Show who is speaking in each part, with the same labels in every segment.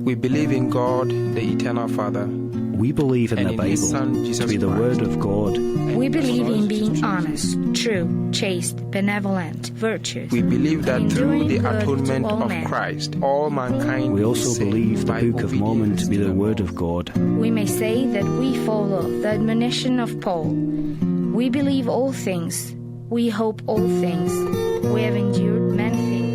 Speaker 1: We believe in God, the eternal Father.
Speaker 2: We believe in
Speaker 1: and
Speaker 2: the
Speaker 1: in His Son,
Speaker 2: Bible
Speaker 1: Jesus
Speaker 2: to be the
Speaker 1: Christ.
Speaker 2: Word of God.
Speaker 3: We believe in being honest, true, chaste, benevolent, virtuous.
Speaker 1: We believe that
Speaker 3: and
Speaker 1: through
Speaker 3: doing
Speaker 1: the
Speaker 3: good to
Speaker 1: atonement
Speaker 3: all
Speaker 1: of
Speaker 3: men.
Speaker 1: Christ, all mankind
Speaker 2: We
Speaker 1: will be
Speaker 2: also
Speaker 1: saved
Speaker 2: believe the
Speaker 1: by
Speaker 2: Book of Mormon to be
Speaker 1: obedience
Speaker 2: the
Speaker 1: law.
Speaker 2: Word of God.
Speaker 3: We may say that we follow the admonition of Paul. We believe all things. We hope all things. We have endured many things.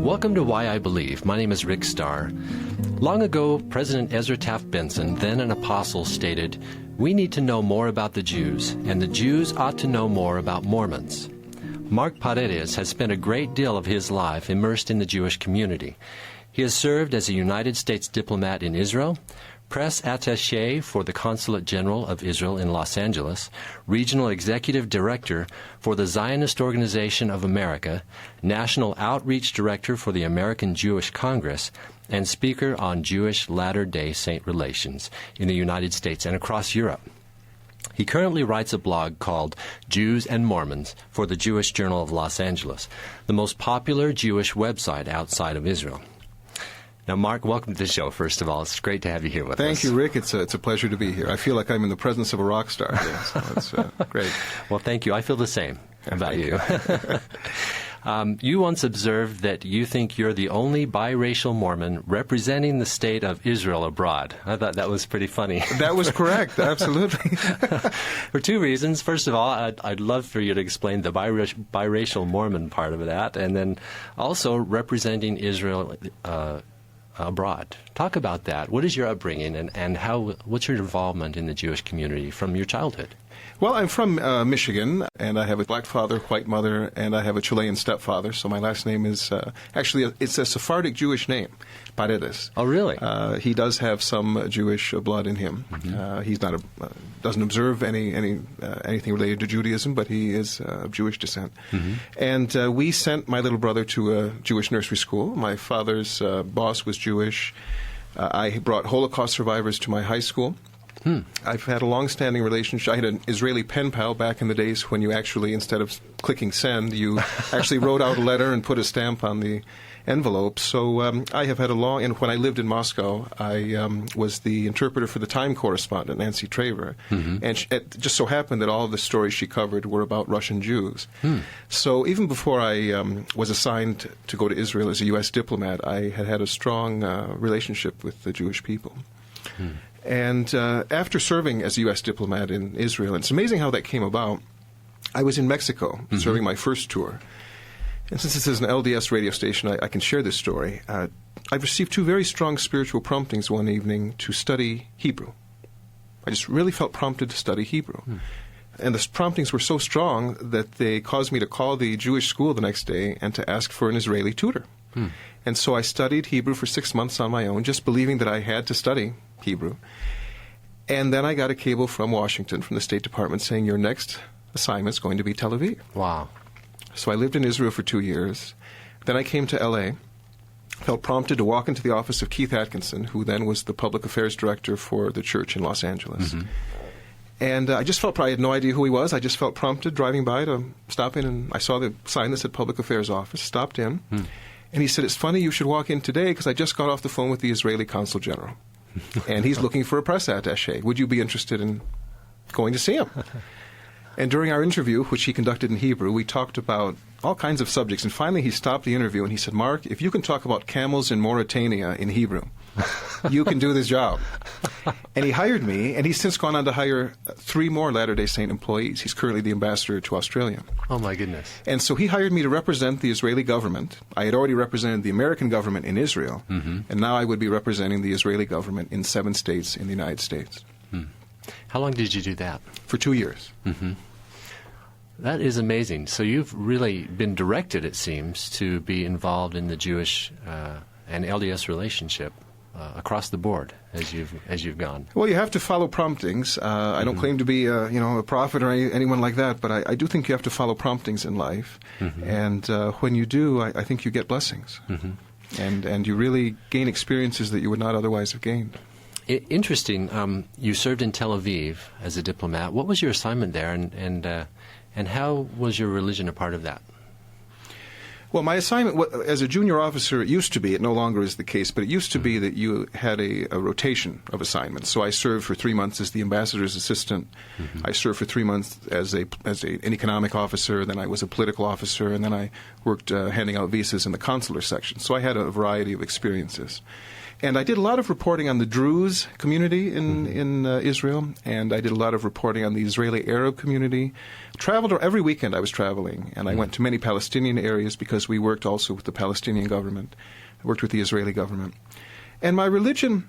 Speaker 4: Welcome to Why I Believe. My name is Rick Starr. Long ago, President Ezra Taft Benson, then an apostle, stated, "We need to know more about the Jews, and the Jews ought to know more about Mormons." Mark Paredes has spent a great deal of his life immersed in the Jewish community. He has served as a United States diplomat in Israel, press attaché for the Consulate General of Israel in Los Angeles, regional executive director for the Zionist Organization of America, national outreach director for the American Jewish Congress, and speaker on Jewish Latter-day Saint relations in the United States and across Europe. He currently writes a blog called Jews and Mormons for the Jewish Journal of Los Angeles, the most popular Jewish website outside of Israel. Now, Mark, welcome to the show, first of all. It's great to have you here with us.
Speaker 5: Thank you, Rick. It's a pleasure to be here. I feel like I'm in the presence of a rock star here, so it's great.
Speaker 4: Well, thank you. I feel the same about you. You once observed that you think you're the only biracial Mormon representing the state of Israel abroad. I thought that was pretty funny.
Speaker 5: That was correct, absolutely.
Speaker 4: For two reasons. First of all, I'd love for you to explain the biracial Mormon part of that, and then also representing Israel abroad. Talk about that. What is your upbringing, and what's your involvement in the Jewish community from your childhood?
Speaker 5: Well, I'm from Michigan, and I have a black father, white mother, and I have a Chilean stepfather. So my last name is it's a Sephardic Jewish name, Paredes.
Speaker 4: Oh, really?
Speaker 5: He does have some Jewish blood in him.
Speaker 4: Mm-hmm.
Speaker 5: He's not doesn't observe anything related to Judaism, but he is of Jewish descent.
Speaker 4: Mm-hmm.
Speaker 5: And we sent my little brother to a Jewish nursery school. My father's boss was Jewish. I brought Holocaust survivors to my high school. I've had a long-standing relationship. I had an Israeli pen pal back in the days when you actually, instead of clicking send, you actually wrote out a letter and put a stamp on the envelope. So I have had a long, and when I lived in Moscow, I was the interpreter for the Time correspondent, Nancy Traver.
Speaker 4: Mm-hmm.
Speaker 5: And it just so happened that all of the stories she covered were about Russian Jews. So even before I was assigned to go to Israel as a U.S. diplomat, I had a strong relationship with the Jewish people. And after serving as a U.S. diplomat in Israel, and it's amazing how that came about, I was in Mexico serving my first tour. And since this is an LDS radio station, I can share this story. I've received two very strong spiritual promptings one evening to study Hebrew. I just really felt prompted to study Hebrew. And the promptings were so strong that they caused me to call the Jewish school the next day and to ask for an Israeli tutor. And so I studied Hebrew for 6 months on my own, just believing that I had to study Hebrew. And then I got a cable from Washington, from the State Department, saying your next assignment is going to be Tel Aviv.
Speaker 4: Wow.
Speaker 5: So I lived in Israel for 2 years. Then I came to L.A., felt prompted to walk into the office of Keith Atkinson, who then was the public affairs director for the church in Los Angeles. And I just felt, I had no idea who he was. I just felt prompted driving by to stop in, and I saw the sign that said public affairs office, stopped in. And he said, "It's funny you should walk in today because I just got off the phone with the Israeli consul general. And he's looking for a press attaché. Would you be interested in going to see him?" And during our interview, which he conducted in Hebrew, we talked about all kinds of subjects. And finally he stopped the interview and he said, "Mark, if you can talk about camels in Mauritania in Hebrew, you can do this job." And he hired me, and he's since gone on to hire 3 more Latter-day Saint employees. He's currently the ambassador to Australia.
Speaker 4: Oh, my goodness.
Speaker 5: And so he hired me to represent the Israeli government. I had already represented the American government in Israel, and now I would be representing the Israeli government in 7 states in the United States.
Speaker 4: How long did you do that?
Speaker 5: For 2 years.
Speaker 4: That is amazing. So you've really been directed, it seems, to be involved in the Jewish and LDS relationship across the board as you've gone.
Speaker 5: Well, you have to follow promptings. I don't claim to be a prophet or anyone like that, but I do think you have to follow promptings in life. And when you do, I think you get blessings. And you really gain experiences that you would not otherwise have gained.
Speaker 4: Interesting. You served in Tel Aviv as a diplomat. What was your assignment there, and how was your religion a part of that?
Speaker 5: Well, my assignment as a junior officer, it used to be, it no longer is the case, but it used to be that you had a rotation of assignments. So I served for 3 months as the ambassador's assistant. I served for 3 months as an economic officer. Then I was a political officer, and then I worked handing out visas in the consular section. So I had a variety of experiences. And I did a lot of reporting on the Druze community in Israel, and I did a lot of reporting on the Israeli Arab community. Traveled every weekend. I was traveling, and I went to many Palestinian areas because we worked also with the Palestinian government. I worked with the Israeli government, and my religion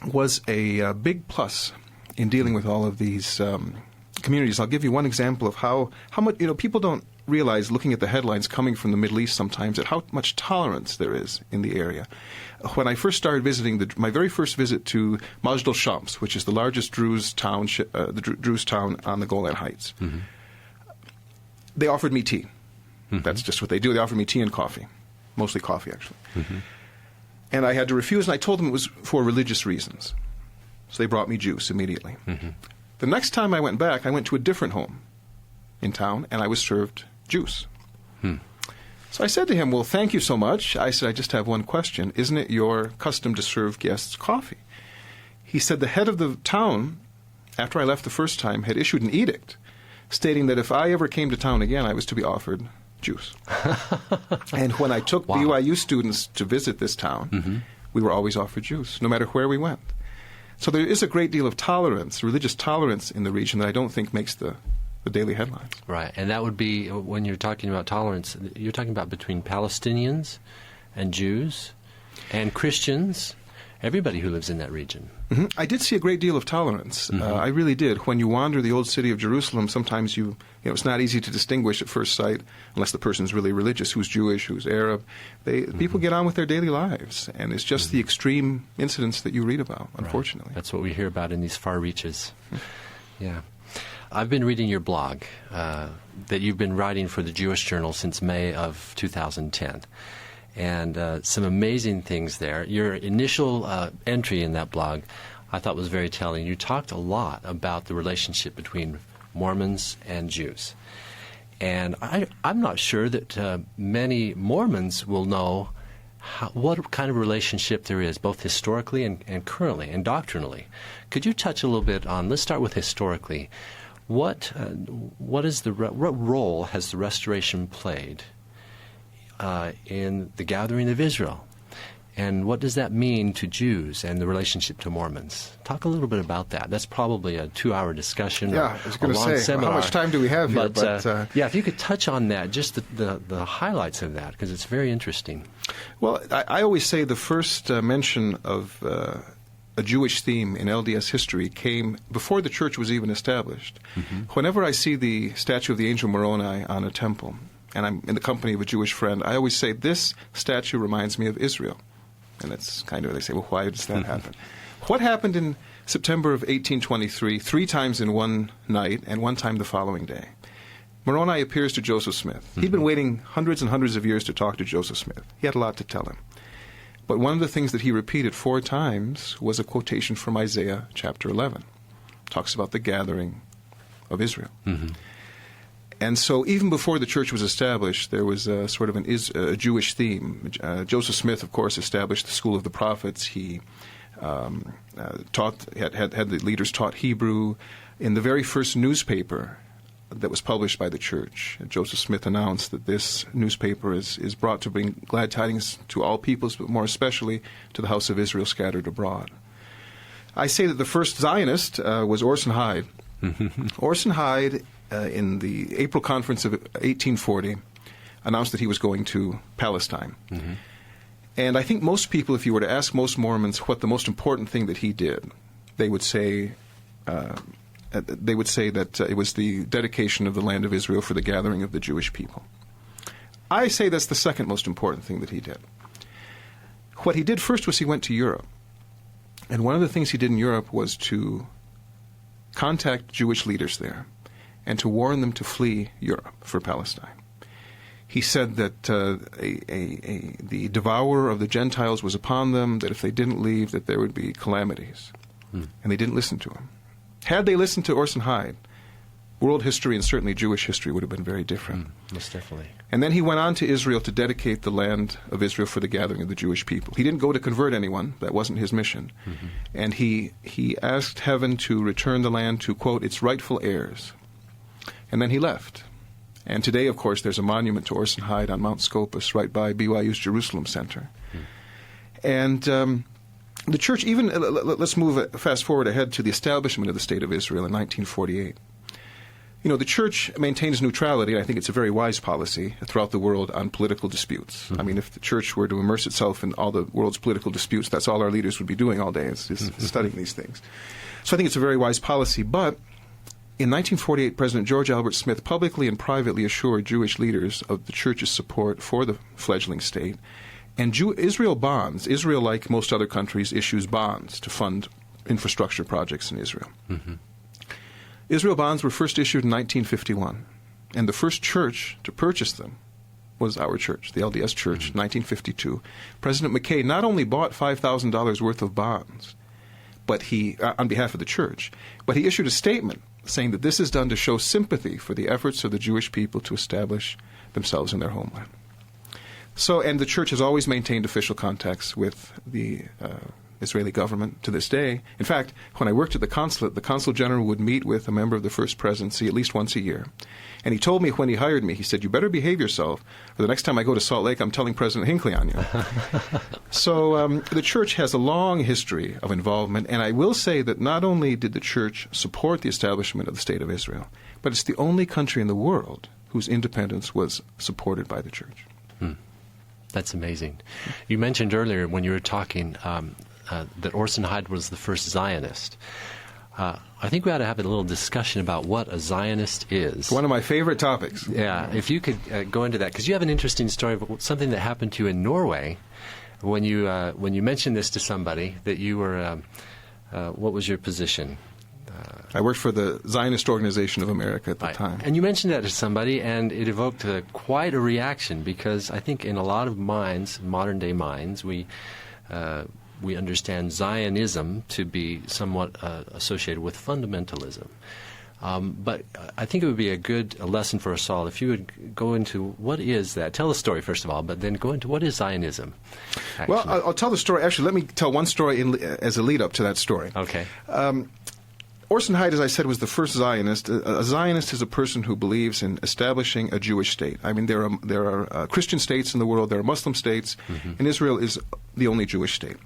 Speaker 5: was a big plus in dealing with all of these communities. I'll give you one example of how much people don't realize, looking at the headlines coming from the Middle East sometimes, at how much tolerance there is in the area. When I first started visiting, my very first visit to Majd al-Shams, which is the largest Druze town on the Golan Heights, they offered me tea. That's just what they do. They offered me tea and coffee, mostly coffee, actually. And I had to refuse, and I told them it was for religious reasons. So they brought me juice immediately. The next time I went back, I went to a different home in town, and I was served juice. So I said to him, well, thank you so much. I said, I just have one question. Isn't it your custom to serve guests coffee? He said the head of the town, after I left the first time, had issued an edict stating that if I ever came to town again, I was to be offered juice. And when I took BYU students to visit this town, we were always offered juice, no matter where we went. So there is a great deal of tolerance, religious tolerance in the region that I don't think makes the daily headlines.
Speaker 4: Right, and that would be, when you're talking about tolerance, you're talking about between Palestinians and Jews and Christians, everybody who lives in that region.
Speaker 5: I did see a great deal of tolerance. I really did. When you wander the old city of Jerusalem, sometimes it's not easy to distinguish at first sight, unless the person's really religious, who's Jewish, who's Arab. People get on with their daily lives, and it's just the extreme incidents that you read about, unfortunately.
Speaker 4: Right. That's what we hear about in these far reaches. Yeah. I've been reading your blog that you've been writing for the Jewish Journal since May of 2010. And some amazing things there. Your initial entry in that blog I thought was very telling. You talked a lot about the relationship between Mormons and Jews. And I'm not sure that many Mormons will know what kind of relationship there is, both historically and currently and doctrinally. Could you touch a little bit on, let's start with historically, what role has the Restoration played in the gathering of Israel? And what does that mean to Jews and the relationship to Mormons? Talk a little bit about that. That's probably a 2-hour discussion.
Speaker 5: Yeah, I was going to say, how much time do we have here?
Speaker 4: But yeah, if you could touch on that, just the highlights of that, because it's very interesting.
Speaker 5: Well, I always say the first mention of a Jewish theme in LDS history came before the church was even established. Whenever I see the statue of the angel Moroni on a temple, and I'm in the company of a Jewish friend, I always say, this statue reminds me of Israel. And it's kind of, they say, well, why does that happen? What happened in September of 1823, 3 times in one night and 1 time the following day? Moroni appears to Joseph Smith. He'd been waiting hundreds and hundreds of years to talk to Joseph Smith. He had a lot to tell him. But one of the things that he repeated 4 times was a quotation from Isaiah chapter 11. It talks about the gathering of Israel. And so even before the church was established, there was a sort of a Jewish theme. Joseph Smith, of course, established the School of the Prophets. He had the leaders taught Hebrew. In the very first newspaper that was published by the church, Joseph Smith announced that this newspaper is brought to bring glad tidings to all peoples, but more especially to the house of Israel scattered abroad. I say that the first Zionist was Orson Hyde. Orson Hyde, in the April conference of 1840, announced that he was going to Palestine. And I think most people, if you were to ask most Mormons what the most important thing that he did, they would say that it was the dedication of the land of Israel for the gathering of the Jewish people. I say that's the second most important thing that he did. What he did first was he went to Europe. And one of the things he did in Europe was to contact Jewish leaders there and to warn them to flee Europe for Palestine. He said that the devourer of the Gentiles was upon them, that if they didn't leave, that there would be calamities. And they didn't listen to him. Had they listened to Orson Hyde, world history and certainly Jewish history would have been very different.
Speaker 4: Most definitely.
Speaker 5: And then he went on to Israel to dedicate the land of Israel for the gathering of the Jewish people. He didn't go to convert anyone. That wasn't his mission. And he asked heaven to return the land to, quote, its rightful heirs. And then he left. And today, of course, there's a monument to Orson Hyde on Mount Scopus right by BYU's Jerusalem Center. And the church, even, let's fast forward ahead to the establishment of the State of Israel in 1948. You know, the church maintains neutrality, and I think it's a very wise policy throughout the world on political disputes. I mean, if the church were to immerse itself in all the world's political disputes, that's all our leaders would be doing all day, is studying these things. So I think it's a very wise policy. But in 1948, President George Albert Smith publicly and privately assured Jewish leaders of the church's support for the fledgling state. And Israel bonds, Israel, like most other countries, issues bonds to fund infrastructure projects in Israel. Israel bonds were first issued in 1951, and the first church to purchase them was our church, the LDS Church, 1952. President McKay not only bought $5,000 worth of bonds, but he, on behalf of the church, but he issued a statement saying that this is done to show sympathy for the efforts of the Jewish people to establish themselves in their homeland. So, and the church has always maintained official contacts with the Israeli government to this day. In fact, when I worked at the consul general would meet with a member of the First Presidency at least once a year. And he told me when he hired me, he said, "You better behave yourself, or the next time I go to Salt Lake, I'm telling President Hinckley on you." So the church has a long history of involvement, and I will say that not only did the church support the establishment of the State of Israel, but it's the only country in the world whose independence was supported by the church.
Speaker 4: That's amazing. You mentioned earlier when you were talking that Orson Hyde was the first Zionist. I think we ought to have a little discussion about what a Zionist is.
Speaker 5: One of my favorite topics.
Speaker 4: Yeah, if you could go into that, because you have an interesting story of something that happened to you in Norway when you mentioned this to somebody, that you were, what was your position?
Speaker 5: I worked for the Zionist Organization of America at the time.
Speaker 4: And you mentioned that to somebody, and it evoked quite a reaction, because I think in a lot of minds, modern-day minds, we understand Zionism to be somewhat associated with fundamentalism. But I think it would be a lesson for us all if you would go into what is that. Tell the story, first of all, but then go into what is Zionism, actually.
Speaker 5: Well, I'll tell the story. Actually, let me tell one story as a lead-up to that story.
Speaker 4: Okay.
Speaker 5: Orson Hyde, as I said, was the first Zionist. A Zionist is a person who believes in establishing a Jewish state. I mean, there are Christian states in the world, there are Muslim states, and Israel is the only Jewish state.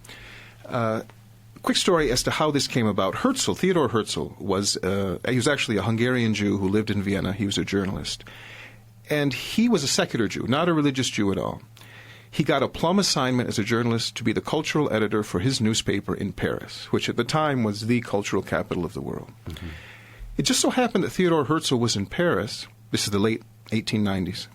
Speaker 5: Quick story as to how this came about. Herzl, Theodor Herzl, he was actually a Hungarian Jew who lived in Vienna. He was a journalist. And he was a secular Jew, not a religious Jew at all. He got a plum assignment as a journalist to be the cultural editor for his newspaper in Paris, which at the time was the cultural capital of the world. It just so happened that Theodor Herzl was in Paris, this is the late 1890s,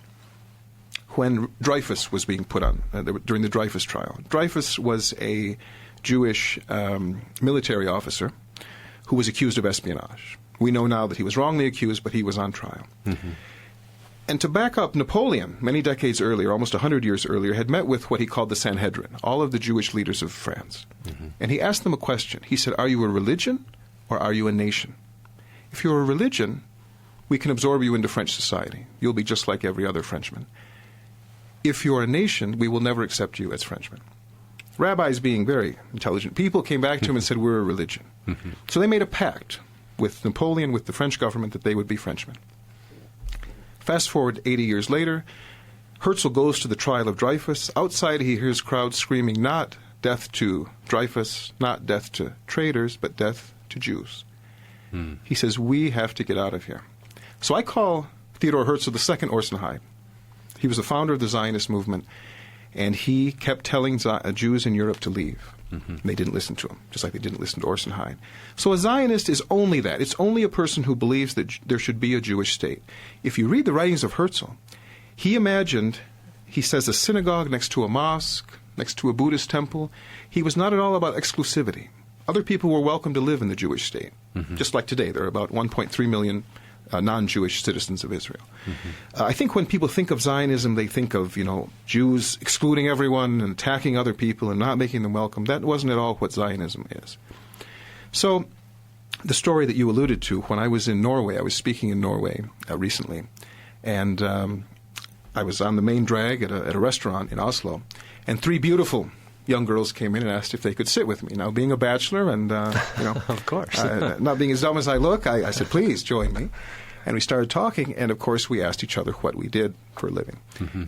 Speaker 5: when Dreyfus was being put on, during the Dreyfus trial. Dreyfus was a Jewish military officer who was accused of espionage. We know now that he was wrongly accused, but he was on trial. And to back up, Napoleon, many decades earlier, almost 100 years earlier, had met with what he called the Sanhedrin, all of the Jewish leaders of France. And he asked them a question. He said, "Are you a religion or are you a nation? If you're a religion, we can absorb you into French society. You'll be just like every other Frenchman. If you're a nation, we will never accept you as Frenchmen." Rabbis, being very intelligent people, came back to him and said, "We're a religion." So they made a pact with Napoleon, with the French government, that they would be Frenchmen. Fast forward 80 years later, Herzl goes to the trial of Dreyfus. Outside, he hears crowds screaming, not death to Dreyfus, not death to traitors, but death to Jews. He says, we have to get out of here. So I call Theodor Herzl the second Orson Hyde. He was the founder of the Zionist movement, and he kept telling Jews in Europe to leave. And they didn't listen to him, just like they didn't listen to Orson Hyde. So a Zionist is only that. It's only a person who believes that there should be a Jewish state. If you read the writings of Herzl, he imagined, he says, a synagogue next to a mosque, next to a Buddhist temple. He was not at all about exclusivity. Other people were welcome to live in the Jewish state. Just like today, there are about 1.3 million non-Jewish citizens of Israel. I think when people think of Zionism, they think of, Jews excluding everyone and attacking other people and not making them welcome. That wasn't at all what Zionism is. So the story that you alluded to, when I was in Norway, I was speaking in Norway recently, and I was on the main drag at a restaurant in Oslo, and 3 beautiful young girls came in and asked if they could sit with me. Now, being a bachelor and,
Speaker 4: Of course.
Speaker 5: not being as dumb as I look, I said, please join me. And we started talking, and of course we asked each other what we did for a living.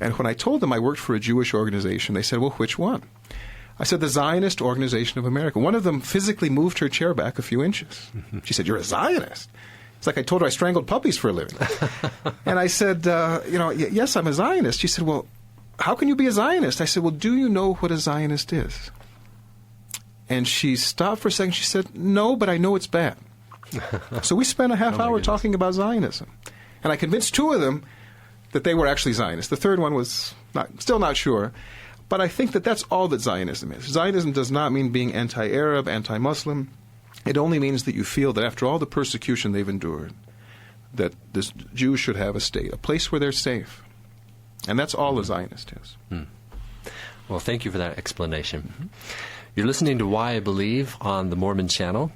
Speaker 5: And when I told them I worked for a Jewish organization, they said, well, which one? I said, the Zionist Organization of America. One of them physically moved her chair back a few inches. She said, you're a Zionist? It's like I told her I strangled puppies for a living. And I said, yes, I'm a Zionist. She said, well, how can you be a Zionist? I said, well, do you know what a Zionist is? And she stopped for a second. She said, no, but I know it's bad. So we spent a half hour talking about Zionism. And I convinced 2 of them that they were actually Zionists. The third one was still not sure. But I think that that's all that Zionism is. Zionism does not mean being anti-Arab, anti-Muslim. It only means that you feel that after all the persecution they've endured, that the Jews should have a state, a place where they're safe. And that's all a Zionist is.
Speaker 4: Well, thank you for that explanation. You're listening to Why I Believe on the Mormon Channel,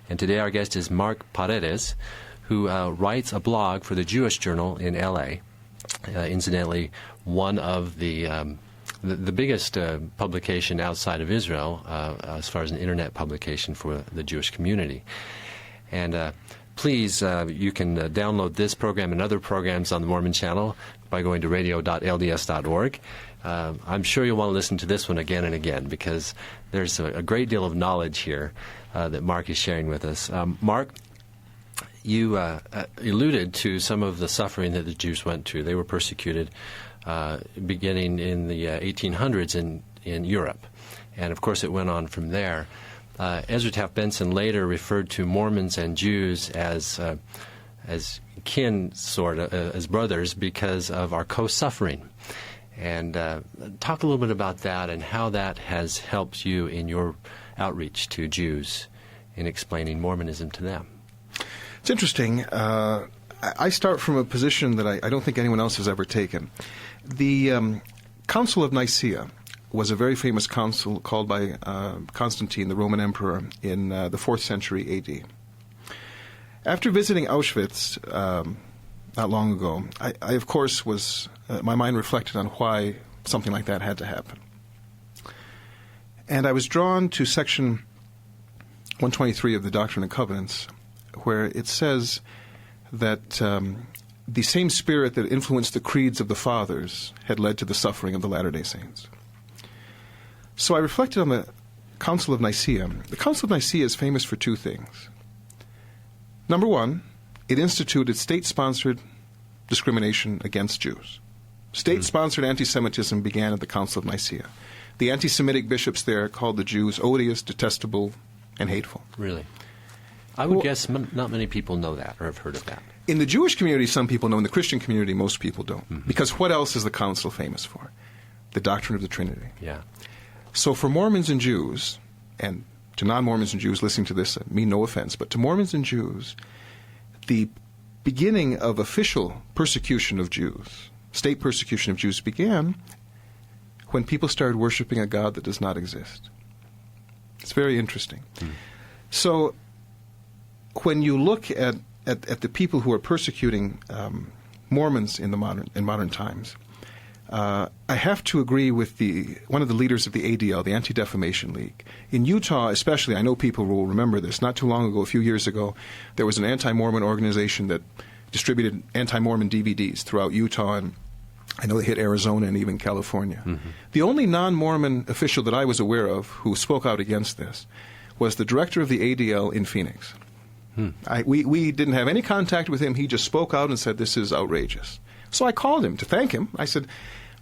Speaker 4: and today our guest is Mark Paredes, who writes a blog for the Jewish Journal in L.A. Incidentally, one of the biggest publication outside of Israel as far as an internet publication for the Jewish community. And please, you can download this program and other programs on the Mormon Channel by going to radio.lds.org. I'm sure you'll want to listen to this one again and again because there's a great deal of knowledge here that Mark is sharing with us. Mark, you alluded to some of the suffering that the Jews went through. They were persecuted beginning in the 1800s in Europe. And, of course, it went on from there. Ezra Taft Benson later referred to Mormons and Jews as kin, sort of, as brothers, because of our co-suffering. And talk a little bit about that and how that has helped you in your outreach to Jews in explaining Mormonism to them.
Speaker 5: It's interesting. I start from a position that I don't think anyone else has ever taken. The Council of Nicaea was a very famous council called by Constantine, the Roman emperor, in the 4th century A.D. After visiting Auschwitz not long ago, I of course, was my mind reflected on why something like that had to happen. And I was drawn to section 123 of the Doctrine and Covenants, where it says that the same spirit that influenced the creeds of the fathers had led to the suffering of the Latter-day Saints. So I reflected on the Council of Nicaea. The Council of Nicaea is famous for 2 things. Number 1, it instituted state-sponsored discrimination against Jews. State-sponsored anti-Semitism began at the Council of Nicaea. The anti-Semitic bishops there called the Jews odious, detestable, and hateful.
Speaker 4: Really? I would guess not many people know that or have heard of that.
Speaker 5: In the Jewish community, some people know. In the Christian community, most people don't. Because what else is the Council famous for? The doctrine of the Trinity.
Speaker 4: Yeah.
Speaker 5: So for Mormons and Jews, and to non-Mormons and Jews listening to this, I mean no offense, but to Mormons and Jews, the beginning of official persecution of Jews, state persecution of Jews, began when people started worshiping a God that does not exist. It's very interesting. So when you look at the people who are persecuting Mormons in modern times, I have to agree with one of the leaders of the ADL, the Anti-Defamation League. In Utah especially, I know people will remember this, not too long ago, a few years ago, there was an anti-Mormon organization that distributed anti-Mormon DVDs throughout Utah, and I know they hit Arizona and even California. The only non-Mormon official that I was aware of who spoke out against this was the director of the ADL in Phoenix. We didn't have any contact with him. He just spoke out and said, this is outrageous. So I called him to thank him. I said,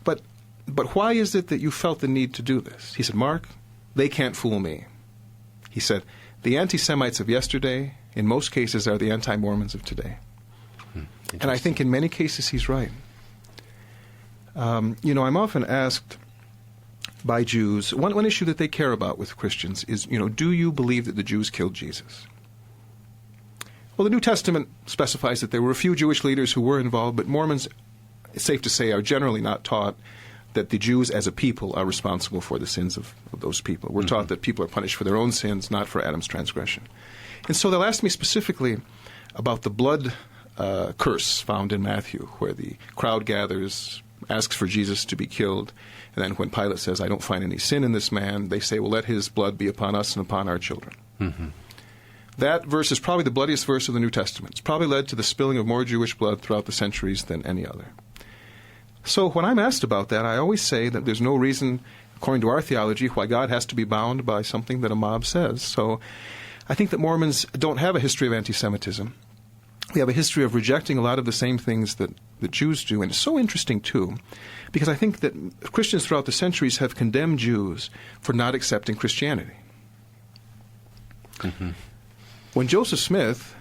Speaker 5: but why is it that you felt the need to do this? He said, Mark, they can't fool me. He said, the anti-Semites of yesterday, in most cases, are the anti-Mormons of today. And I think in many cases he's right. I'm often asked by Jews, one issue that they care about with Christians is, do you believe that the Jews killed Jesus? Well, the New Testament specifies that there were a few Jewish leaders who were involved, but Mormons, it's safe to say, are generally not taught that the Jews as a people are responsible for the sins of those people. We're taught that people are punished for their own sins, not for Adam's transgression. And so they'll ask me specifically about the blood curse found in Matthew, where the crowd gathers, asks for Jesus to be killed, and then when Pilate says, I don't find any sin in this man, they say, well, let his blood be upon us and upon our children. That verse is probably the bloodiest verse of the New Testament. It's probably led to the spilling of more Jewish blood throughout the centuries than any other. So when I'm asked about that, I always say that there's no reason, according to our theology, why God has to be bound by something that a mob says. So I think that Mormons don't have a history of anti-Semitism. We have a history of rejecting a lot of the same things that Jews do. And it's so interesting, too, because I think that Christians throughout the centuries have condemned Jews for not accepting Christianity. When Joseph Smith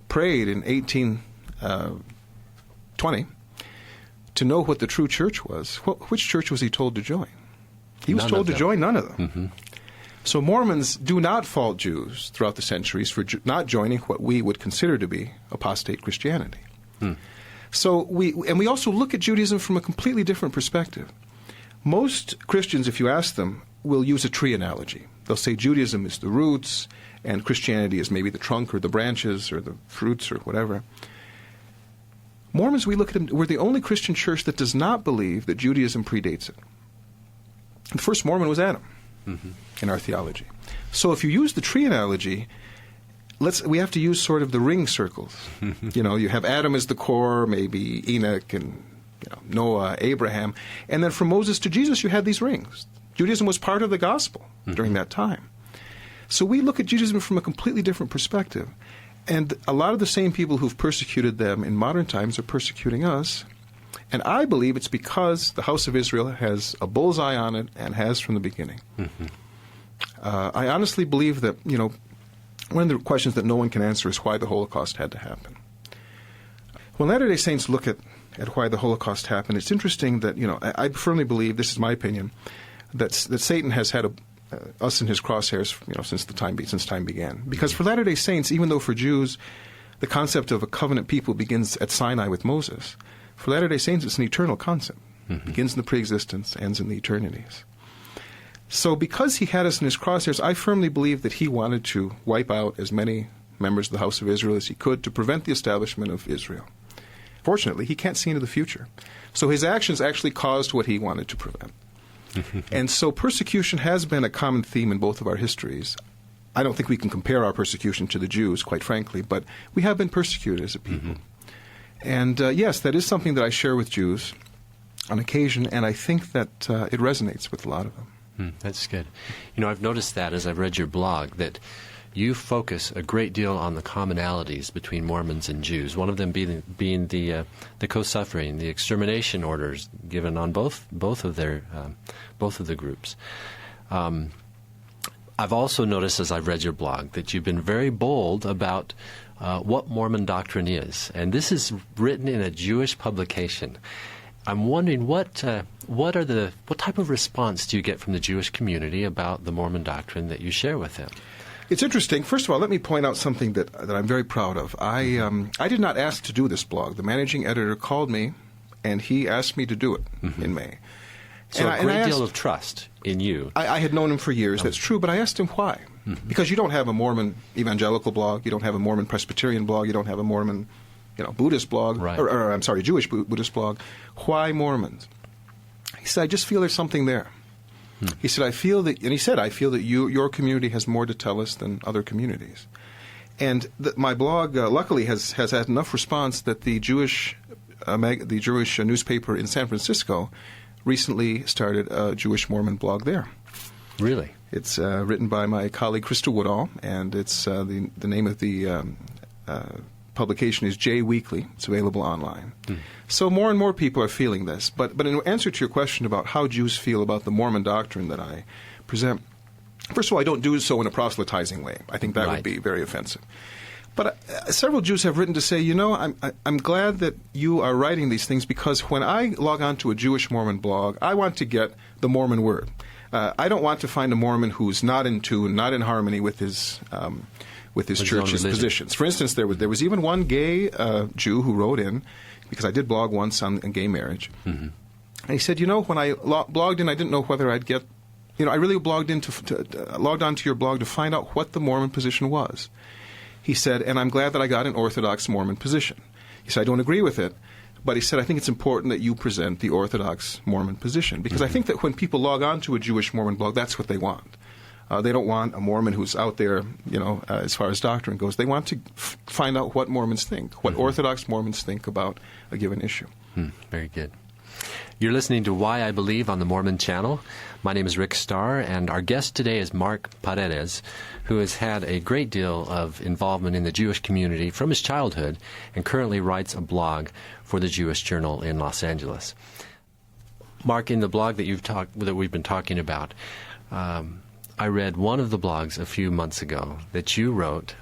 Speaker 5: prayed in 1820 to know what the true church was, which church was he told to join? He was told to join none of them. So Mormons do not fault Jews throughout the centuries for not joining what we would consider to be apostate Christianity. So we also look at Judaism from a completely different perspective. Most Christians, if you ask them, will use a tree analogy. They'll say Judaism is the roots and Christianity is maybe the trunk or the branches or the fruits or whatever. Mormons, we look at them, we're the only Christian church that does not believe that Judaism predates it. The first Mormon was Adam. In our theology. So if you use the tree analogy, we have to use sort of the ring circles. You have Adam as the core, maybe Enoch and Noah, Abraham, and then from Moses to Jesus you had these rings. Judaism was part of the gospel during that time. So we look at Judaism from a completely different perspective. And a lot of the same people who've persecuted them in modern times are persecuting us. And I believe it's because the House of Israel has a bullseye on it and has from the beginning. I honestly believe that, one of the questions that no one can answer is why the Holocaust had to happen. When Latter-day Saints look at why the Holocaust happened, it's interesting that, I firmly believe, this is my opinion, that Satan has had us in his crosshairs, since time began. Because for Latter-day Saints, even though for Jews the concept of a covenant people begins at Sinai with Moses, for Latter-day Saints, it's an eternal concept. Begins in the pre-existence, ends in the eternities. So because he had us in his crosshairs, I firmly believe that he wanted to wipe out as many members of the House of Israel as he could to prevent the establishment of Israel. Fortunately, he can't see into the future. So his actions actually caused what he wanted to prevent. And so persecution has been a common theme in both of our histories. I don't think we can compare our persecution to the Jews, quite frankly, but we have been persecuted as a people. And yes, that is something that I share with Jews on occasion, and I think that it resonates with a lot of them.
Speaker 4: That's good. I've noticed that as I've read your blog, that you focus a great deal on the commonalities between Mormons and Jews, one of them being the co-suffering, the extermination orders given on both of the groups. I've also noticed as I've read your blog that you've been very bold about what Mormon doctrine is, and this is written in a Jewish publication. I'm wondering what type of response do you get from the Jewish community about the Mormon doctrine that you share with them?
Speaker 5: It's interesting. First of all, let me point out something that I'm very proud of. I did not ask to do this blog. The managing editor called me, and he asked me to do it in May.
Speaker 4: So a great deal of trust in you.
Speaker 5: I had known him for years, that's true, but I asked him why. Because you don't have a Mormon evangelical blog, you don't have a Mormon Presbyterian blog, you don't have a Mormon Buddhist blog,
Speaker 4: right.
Speaker 5: or Jewish Buddhist blog. Why Mormons? He said, I just feel there's something there. He said, I feel that your community has more to tell us than other communities. And my blog, luckily, has had enough response that the Jewish newspaper in San Francisco recently started a Jewish Mormon blog there.
Speaker 4: Really?
Speaker 5: It's written by my colleague Krista Woodall, and it's the name of the publication is J Weekly. It's available online. So more and more people are feeling this. But in answer to your question about how Jews feel about the Mormon doctrine that I present, first of all, I don't do so in a proselytizing way. I think that would be very offensive. But several Jews have written to say, I'm glad that you are writing these things because when I log on to a Jewish Mormon blog, I want to get the Mormon word. I don't want to find a Mormon who's not in tune, not in harmony with his with his
Speaker 4: With his own
Speaker 5: church's
Speaker 4: religion.
Speaker 5: positions. For instance, there was even one gay Jew who wrote in, because I did blog once on gay marriage,
Speaker 4: Mm-hmm.
Speaker 5: and he said, when I blogged in, I didn't know whether I'd get, I really logged onto your blog to find out what the Mormon position was. He said, and I'm glad that I got an Orthodox Mormon position. He said, I don't agree with it, but he said, I think it's important that you present the Orthodox Mormon position, because I think that when people log on to a Jewish Mormon blog, that's what they want. They don't want a Mormon who's out there, as far as doctrine goes. They want to find out what Mormons think, what Orthodox Mormons think about a given issue.
Speaker 4: Very good. You're listening to Why I Believe on the Mormon Channel. My name is Rick Starr, and our guest today is Mark Paredes, who has had a great deal of involvement in the Jewish community from his childhood and currently writes a blog for the Jewish Journal in Los Angeles. Mark, in the blog that we've been talking about, I read one of the blogs a few months ago that you wrote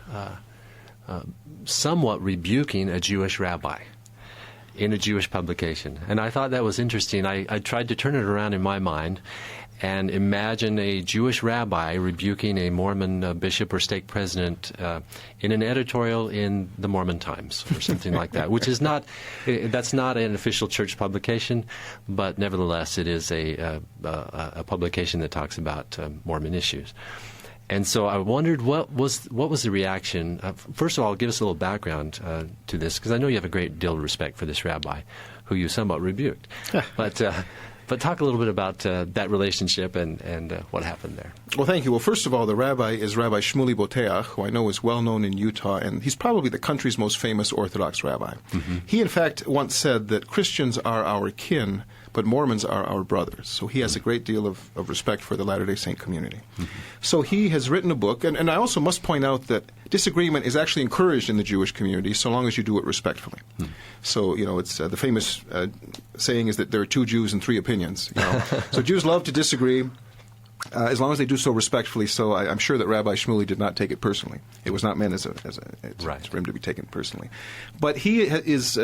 Speaker 4: somewhat rebuking a Jewish rabbi in a Jewish publication. And I thought that was interesting. I tried to turn it around in my mind and imagine a Jewish rabbi rebuking a Mormon bishop or stake president in an editorial in the Mormon Times or something like that, which is that's not an official church publication, but nevertheless it is a publication that talks about Mormon issues. And so I wondered what was the reaction. First of all, give us a little background to this, because I know you have a great deal of respect for this rabbi, who you somewhat rebuked. But talk a little bit about that relationship and what happened there.
Speaker 5: Well, thank you. Well, first of all, the rabbi is Rabbi Shmuley Boteach, who I know is well known in Utah, and he's probably the country's most famous Orthodox rabbi. He, in fact, once said that Christians are our kin, but Mormons are our brothers. So he has a great deal of respect for the Latter-day Saint community. So he has written a book, and I also must point out that disagreement is actually encouraged in the Jewish community so long as you do it respectfully. So, it's the famous saying is that there are 2 Jews and 3 opinions. So Jews love to disagree as long as they do so respectfully. So I'm sure that Rabbi Shmuley did not take it personally. It was not meant for him to be taken personally. But his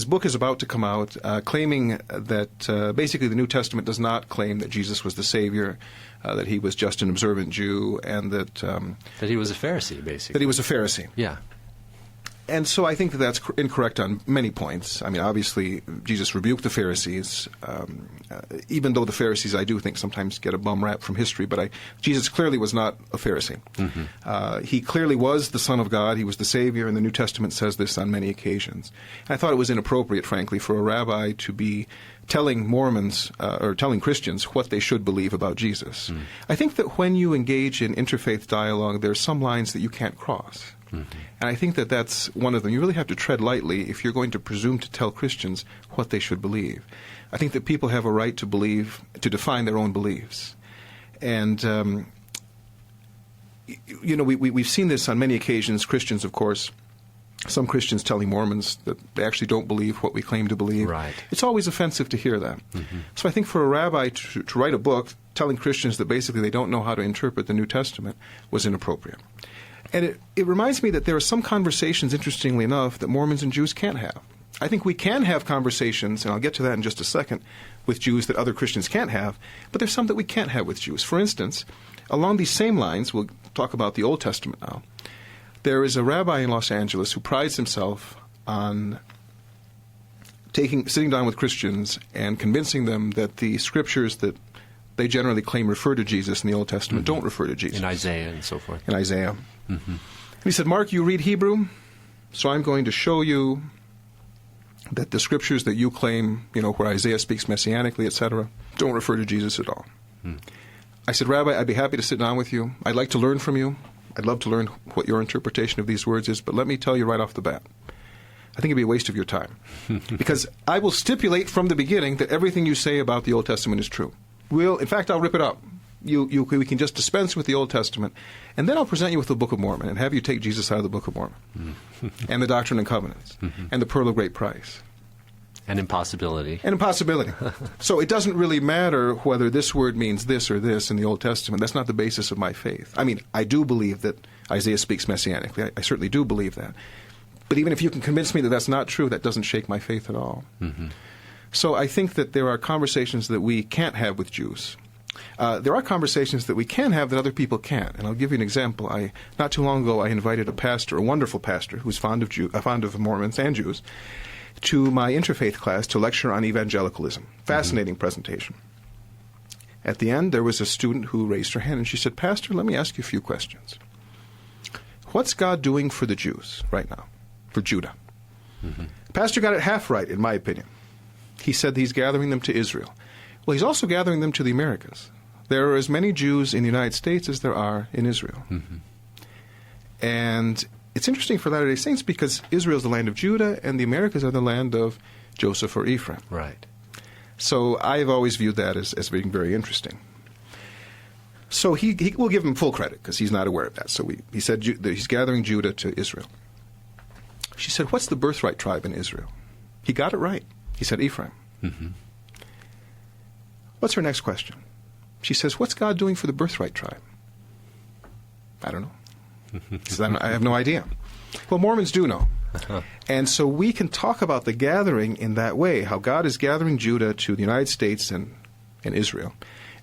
Speaker 5: book is about to come out, claiming that basically the New Testament does not claim that Jesus was the Savior, that he was just an observant Jew, and that
Speaker 4: he was a Pharisee, basically.
Speaker 5: That he was a Pharisee.
Speaker 4: Yeah.
Speaker 5: And so I think that that's incorrect on many points. I mean, obviously, Jesus rebuked the Pharisees, even though the Pharisees, I do think, sometimes get a bum rap from history, but Jesus clearly was not a Pharisee. He clearly was the Son of God. He was the Savior, and the New Testament says this on many occasions. And I thought it was inappropriate, frankly, for a rabbi to be telling Mormons or telling Christians what they should believe about Jesus. I think that when you engage in interfaith dialogue, there are some lines that you can't cross. And I think that that's one of them. You really have to tread lightly if you're going to presume to tell Christians what they should believe. I think that people have a right to believe, to define their own beliefs. And, we've seen this on many occasions, Christians, of course. Some Christians telling Mormons that they actually don't believe what we claim to believe.
Speaker 4: Right. It's
Speaker 5: always offensive to hear that. So I think for a rabbi to write a book telling Christians that basically they don't know how to interpret the New Testament was inappropriate. And it reminds me that there are some conversations, interestingly enough, that Mormons and Jews can't have. I think we can have conversations, and I'll get to that in just a second, with Jews that other Christians can't have, but there's some that we can't have with Jews. For instance, along these same lines, we'll talk about the Old Testament now, there is a rabbi in Los Angeles who prides himself on sitting down with Christians and convincing them that the scriptures that they generally claim refer to Jesus in the Old Testament don't refer to Jesus.
Speaker 4: In Isaiah and so forth.
Speaker 5: In Isaiah. And he said, Mark, you read Hebrew, so I'm going to show you that the scriptures that you claim, where Isaiah speaks messianically, etc., don't refer to Jesus at all. I said, Rabbi, I'd be happy to sit down with you. I'd like to learn from you. I'd love to learn what your interpretation of these words is, but let me tell you right off the bat, I think it'd be a waste of your time. Because I will stipulate from the beginning that everything you say about the Old Testament is true. In fact, I'll rip it up. We can just dispense with the Old Testament, and then I'll present you with the Book of Mormon and have you take Jesus out of the Book of Mormon and the Doctrine and Covenants and the Pearl of Great Price.
Speaker 4: An impossibility. So it doesn't really matter whether this word means this or this in the Old Testament. That's not the basis of my faith. I mean, I do believe that Isaiah speaks messianically. I certainly do believe that. But even if you can convince me that that's not true, that doesn't shake my faith at all. So I think that there are conversations that we can't have with Jews.
Speaker 5: there are conversations that we can have that other people can't. And I'll give you an example. Not too long ago, I invited a pastor, a wonderful pastor, who's fond of Mormons and Jews, to my interfaith class to lecture on evangelicalism. Fascinating presentation. At the end, there was a student who raised her hand, and she said, "Pastor, let me ask you a few questions. What's God doing for the Jews right now, for Judah?" Pastor got it half right, in my opinion. He said he's gathering them to Israel. Well, he's also gathering them to the Americas. There are as many Jews in the United States as there are in Israel. And it's interesting for Latter-day Saints because Israel is the land of Judah and the Americas are the land of Joseph or Ephraim.
Speaker 4: Right.
Speaker 5: So I've always viewed that as being very interesting. So he will give him full credit because he's not aware of that. So he said that he's gathering Judah to Israel. She said, "What's the birthright tribe in Israel?" He got it right. He said Ephraim. What's her next question? She says, "What's God doing for the birthright tribe?" I don't know. He said, "I have no idea." Well, Mormons do know. And so we can talk about the gathering in that way, how God is gathering Judah to the United States and Israel.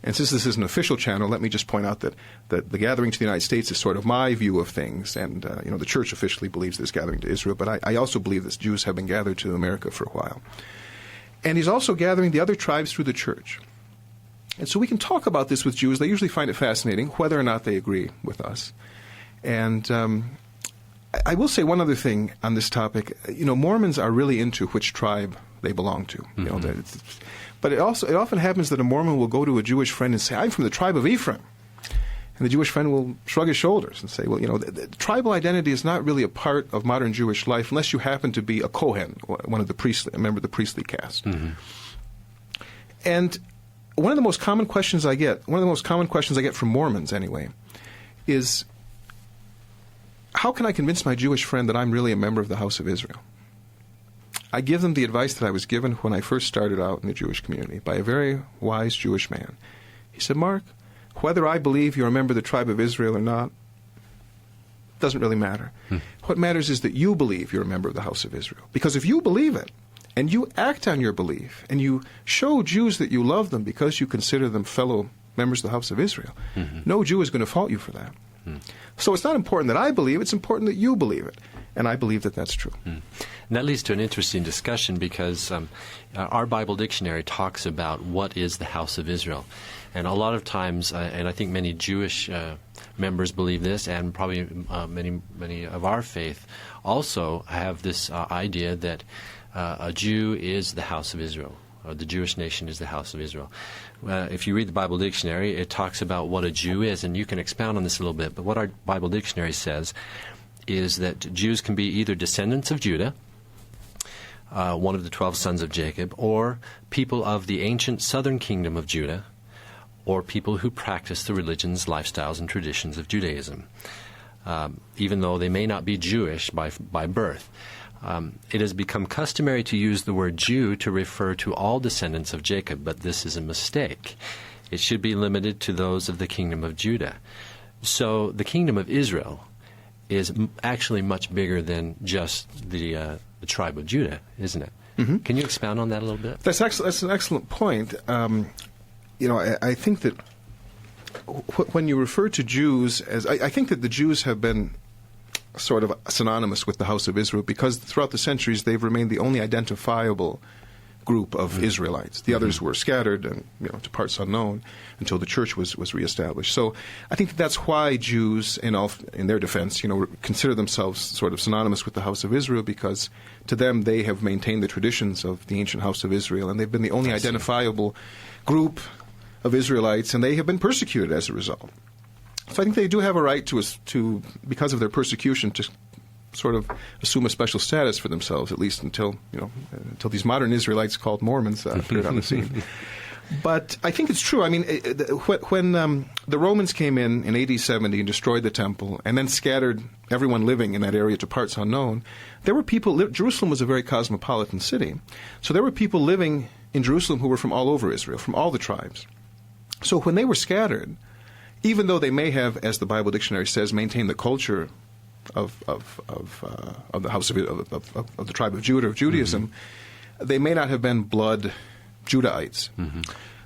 Speaker 5: And since this is an official channel, let me just point out that the gathering to the United States is sort of my view of things. And, the church officially believes this gathering to Israel, but I also believe that Jews have been gathered to America for a while. And he's also gathering the other tribes through the church. And so we can talk about this with Jews. They usually find it fascinating, whether or not they agree with us. And I will say one other thing on this topic. Mormons are really into which tribe they belong to. But it often happens that a Mormon will go to a Jewish friend and say, "I'm from the tribe of Ephraim." And the Jewish friend will shrug his shoulders and say, "Well, the tribal identity is not really a part of modern Jewish life unless you happen to be a Kohen, a member of the priestly caste." And one of the most common questions I get from Mormons anyway, is how can I convince my Jewish friend that I'm really a member of the House of Israel? I give them the advice that I was given when I first started out in the Jewish community by a very wise Jewish man. He said, "Mark, whether I believe you're a member of the tribe of Israel or not doesn't really matter. What matters is that you believe you're a member of the House of Israel. Because if you believe it, and you act on your belief, and you show Jews that you love them because you consider them fellow members of the House of Israel, no Jew is going to fault you for that. So it's not important that I believe, it's important that you believe it. And I believe that that's true."
Speaker 4: And that leads to an interesting discussion because our Bible dictionary talks about what is the House of Israel. And a lot of times, and I think many Jewish members believe this, and probably many of our faith also have this idea that a Jew is the House of Israel, or the Jewish nation is the House of Israel. If you read the Bible dictionary, it talks about what a Jew is, and you can expound on this a little bit, but what our Bible dictionary says is that Jews can be either descendants of Judah, one of the 12 sons of Jacob, or people of the ancient southern kingdom of Judah, or people who practice the religions, lifestyles, and traditions of Judaism, even though they may not be Jewish by birth. It has become customary to use the word Jew to refer to all descendants of Jacob, but this is a mistake. It should be limited to those of the kingdom of Judah. So the kingdom of Israel is actually much bigger than just the tribe of Judah, isn't it? Can you expound on that a little bit?
Speaker 5: That's an excellent point. I think that when you refer to Jews as... I think that the Jews have been sort of synonymous with the House of Israel because throughout the centuries they've remained the only identifiable group of Israelites. The others were scattered and to parts unknown until the church was reestablished. So I think that's why Jews, in their defense, consider themselves sort of synonymous with the House of Israel because to them they have maintained the traditions of the ancient House of Israel, and they've been the only identifiable group of Israelites, and they have been persecuted as a result. So I think they do have a right to because of their persecution, to sort of assume a special status for themselves, at least until these modern Israelites called Mormons appeared on the scene. But I think it's true. I mean, when the Romans came in AD 70 and destroyed the temple and then scattered everyone living in that area to parts unknown, there were people... Jerusalem was a very cosmopolitan city. So there were people living in Jerusalem who were from all over Israel, from all the tribes. So when they were scattered, even though they may have, as the Bible dictionary says, maintained the culture of the house of the tribe of Judah, of Judaism, they may not have been blood Judahites.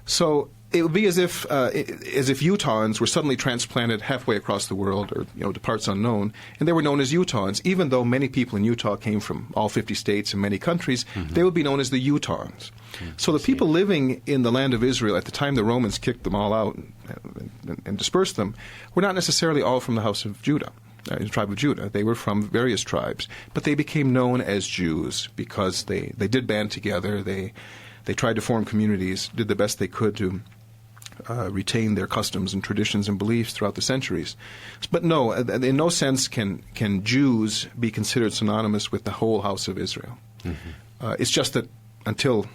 Speaker 5: So it would be as if Utahns were suddenly transplanted halfway across the world, or to parts unknown, and they were known as Utahns. Even though many people in Utah came from all 50 states and many countries, they would be known as the Utahns. So the people living in the land of Israel at the time the Romans kicked them all out and dispersed them were not necessarily all from the house of Judah. The tribe of Judah. They were from various tribes, but they became known as Jews because they did band together. They tried to form communities, did the best they could to retain their customs and traditions and beliefs throughout the centuries. But no, in no sense can Jews be considered synonymous with the whole house of Israel. It's just that until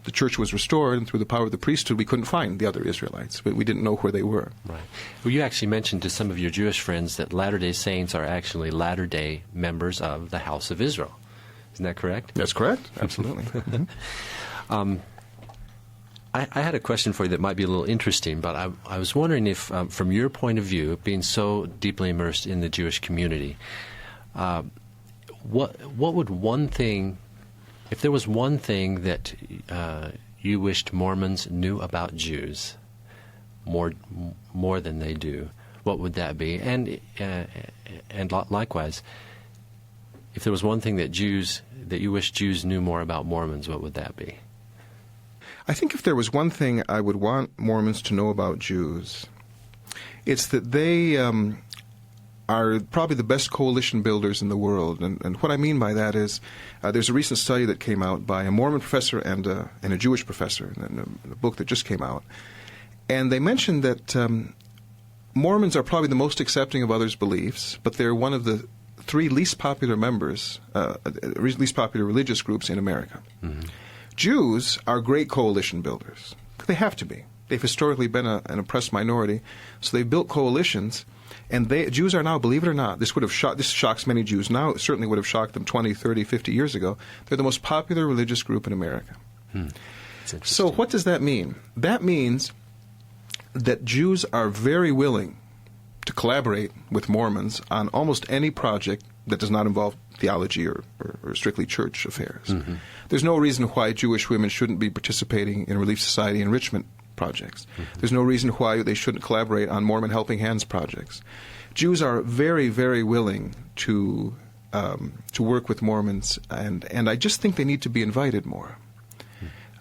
Speaker 5: the church was restored and through the power of the priesthood, we couldn't find the other Israelites. We didn't know where they were.
Speaker 4: Right. Well, you actually mentioned to some of your Jewish friends that Latter-day Saints are actually latter-day members of the house of Israel. Isn't that correct?
Speaker 5: That's correct. Absolutely.
Speaker 4: I had a question for you that might be a little interesting, but I was wondering if, from your point of view, being so deeply immersed in the Jewish community, what would one thing, if there was one thing that you wished Mormons knew about Jews more than they do, what would that be? And likewise, if there was one thing that you wish Jews knew more about Mormons, what would that be?
Speaker 5: I think if there was one thing I would want Mormons to know about Jews, it's that they are probably the best coalition builders in the world. And what I mean by that is there's a recent study that came out by a Mormon professor and a Jewish professor in a book that just came out. And they mentioned that Mormons are probably the most accepting of others' beliefs, but they're one of the 3 least popular members, least popular religious groups in America. Jews are great coalition builders. They have to be. They've historically been an oppressed minority, so they've built coalitions. And Jews are now, believe it or not, this shocks many Jews now. It certainly would have shocked them 20, 30, 50 years ago. They're the most popular religious group in America. So what does that mean? That means that Jews are very willing to collaborate with Mormons on almost any project that does not involve theology or strictly church affairs. There's no reason why Jewish women shouldn't be participating in Relief Society enrichment projects. There's no reason why they shouldn't collaborate on Mormon Helping Hands projects. Jews are very, very willing to work with Mormons, and I just think they need to be invited more.